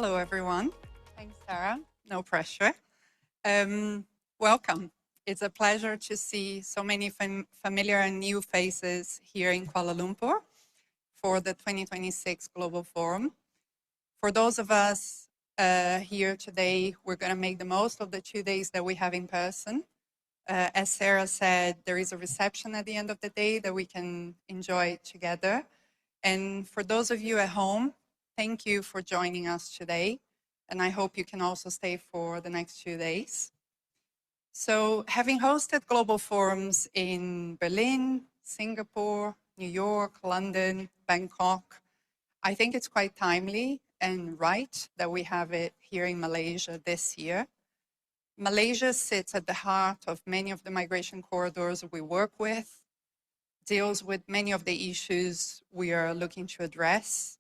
Hello, everyone. Thanks, Sarah. No pressure. Welcome. It's a pleasure to see so many familiar and new faces here in Kuala Lumpur for the 2026 Global Forum. For those of us here today, we're going to make the most of the 2 days that we have in person. As Sarah said, there is a reception at the end of the day that we can enjoy together. And for those of you at home, thank you for joining us today. And I hope you can also stay for the next 2 days. So having hosted global forums in Berlin, Singapore, New York, London, Bangkok, I think it's quite timely and right that we have it here in Malaysia this year. Malaysia sits at the heart of many of the migration corridors we work with, deals with many of the issues we are looking to address,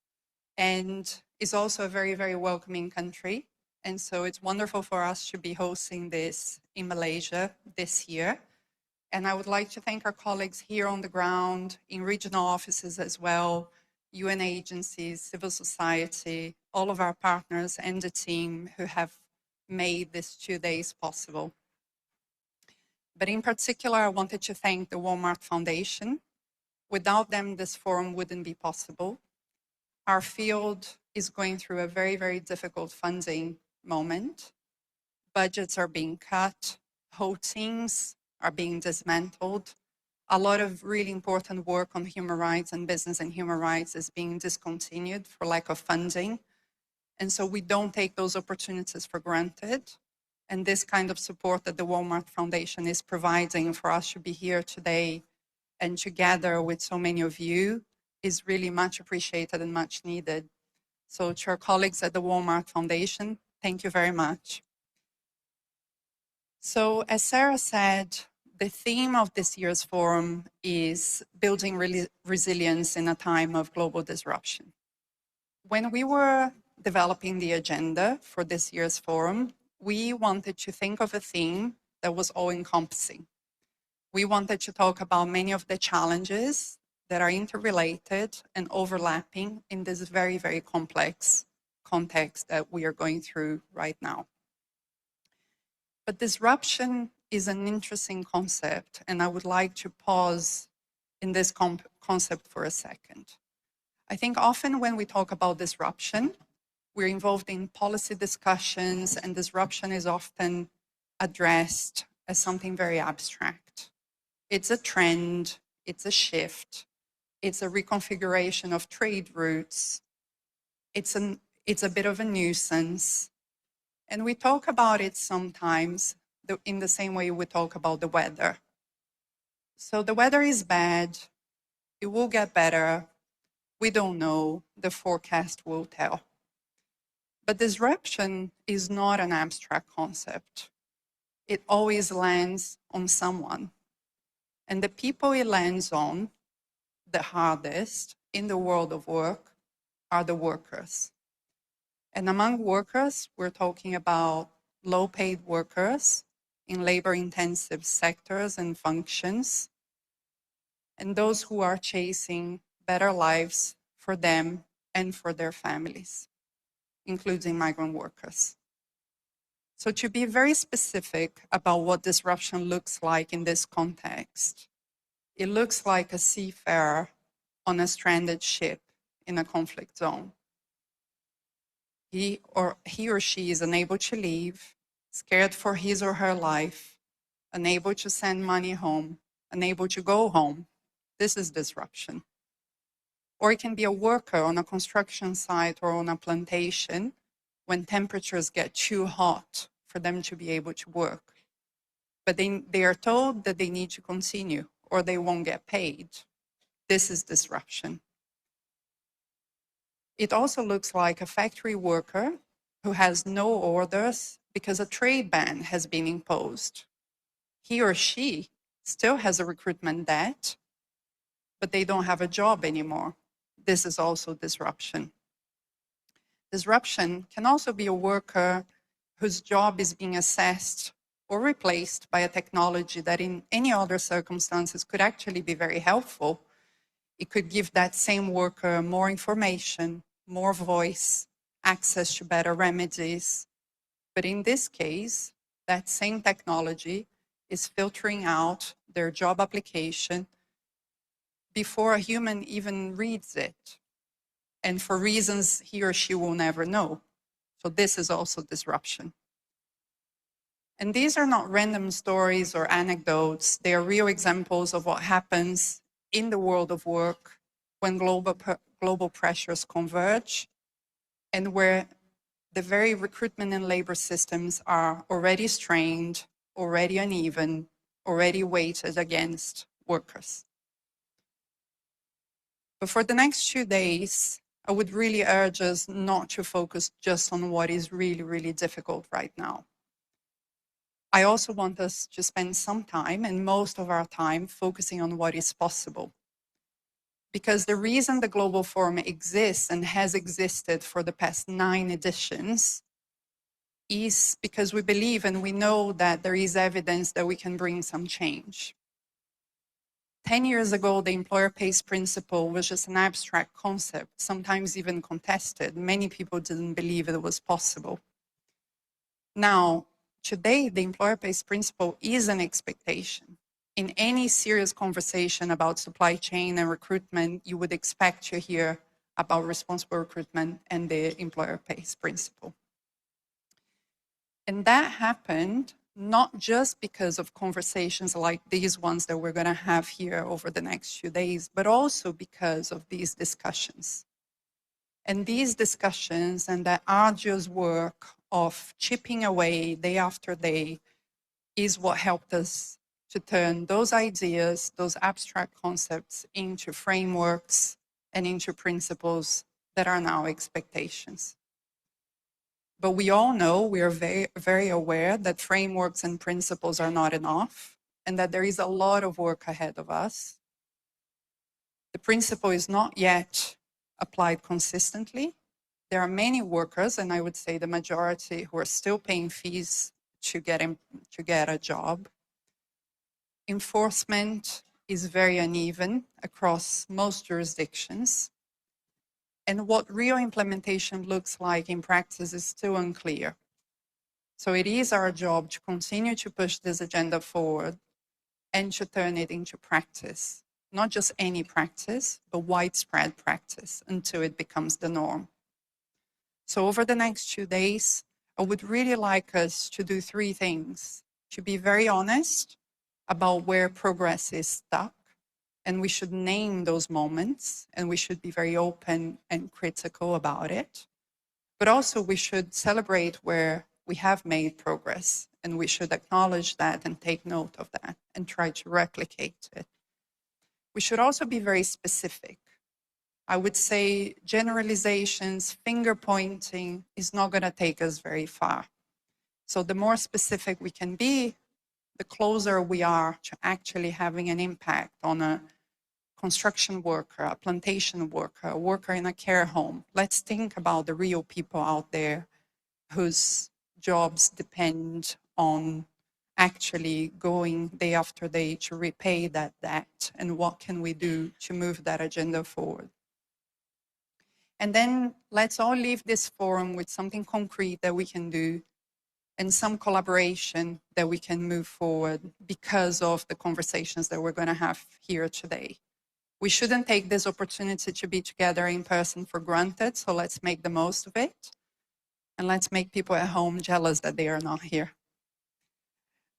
and is also a very, very welcoming country. And so it's wonderful for us to be hosting this in Malaysia this year. And I would like to thank our colleagues here on the ground, in regional offices as well, UN agencies, civil society, all of our partners and the team who have made this 2 days possible. But in particular, I wanted to thank the Walmart Foundation. Without them, this forum wouldn't be possible. Our field is going through a very, very difficult funding moment. Budgets are being cut, whole teams are being dismantled. A lot of really important work on human rights and business and human rights is being discontinued for lack of funding. And so we don't take those opportunities for granted. And this kind of support that the Walmart Foundation is providing for us to be here today and together with so many of you is really much appreciated and much needed. So to our colleagues at the Walmart Foundation, thank you very much. So as Sarah said, the theme of this year's forum is building resilience in a time of global disruption. When we were developing the agenda for this year's forum, we wanted to think of a theme that was all-encompassing. We wanted to talk about many of the challenges that are interrelated and overlapping in this very, very complex context that we are going through right now. But disruption is an interesting concept, and I would like to pause in this concept for a second. I think often when we talk about disruption, we're involved in policy discussions, and disruption is often addressed as something very abstract. It's a trend, it's a shift, it's a reconfiguration of trade routes, it's a bit of a nuisance. And we talk about it sometimes in the same way we talk about the weather. So the weather is bad, it will get better, we don't know, the forecast will tell. But disruption is not an abstract concept. It always lands on someone. And the people it lands on the hardest in the world of work are the workers. And among workers, we're talking about low-paid workers in labor-intensive sectors and functions, and those who are chasing better lives for them and for their families, including migrant workers. So to be very specific about what disruption looks like in this context, it looks like a seafarer on a stranded ship in a conflict zone. He or she is unable to leave, scared for his or her life, unable to send money home, unable to go home. This is disruption. Or it can be a worker on a construction site or on a plantation when temperatures get too hot for them to be able to work. But they are told that they need to continue or they won't get paid. This is disruption. It also looks like a factory worker who has no orders because a trade ban has been imposed. He or she still has a recruitment debt, but they don't have a job anymore. This is also disruption. Disruption can also be a worker whose job is being assessed or replaced by a technology that in any other circumstances could actually be very helpful. It could give that same worker more information, more voice, access to better remedies. But in this case, that same technology is filtering out their job application before a human even reads it, and for reasons he or she will never know. So this is also disruption. And these are not random stories or anecdotes. They are real examples of what happens in the world of work when global pressures converge and where the very recruitment and labor systems are already strained, already uneven, already weighted against workers. But for the next 2 days, I would really urge us not to focus just on what is really, really difficult right now. I also want us to spend some time, and most of our time, focusing on what is possible. Because the reason the Global Forum exists and has existed for the past 9 editions is because we believe and we know that there is evidence that we can bring some change. 10 years ago, the employer pays principle was just an abstract concept, sometimes even contested. Many people didn't believe it was possible. Now, today, the employer pays principle is an expectation. In any serious conversation about supply chain and recruitment, you would expect to hear about responsible recruitment and the employer pays principle. And that happened not just because of conversations like these ones that we're going to have here over the next few days, but also because of these discussions. And these discussions and that arduous work of chipping away day after day is what helped us to turn those ideas, those abstract concepts into frameworks and into principles that are now expectations. But we all know, we are very, very aware that frameworks and principles are not enough and that there is a lot of work ahead of us. The principle is not yet applied consistently. There are many workers, and I would say the majority, who are still paying fees to get a job. Enforcement is very uneven across most jurisdictions. And what real implementation looks like in practice is still unclear. So it is our job to continue to push this agenda forward and to turn it into practice. Not just any practice, but widespread practice until it becomes the norm. So over the next 2 days, I would really like us to do 3 things. To be very honest about where progress is stuck, and we should name those moments, and we should be very open and critical about it. But also we should celebrate where we have made progress, and we should acknowledge that and take note of that and try to replicate it. We should also be very specific. I would say generalizations, finger pointing is not going to take us very far. So the more specific we can be, the closer we are to actually having an impact on a construction worker, a plantation worker, a worker in a care home. Let's think about the real people out there whose jobs depend on actually going day after day to repay that debt, and what can we do to move that agenda forward. And then let's all leave this forum with something concrete that we can do and some collaboration that we can move forward because of the conversations that we're going to have here today. We shouldn't take this opportunity to be together in person for granted, so let's make the most of it. And let's make people at home jealous that they are not here.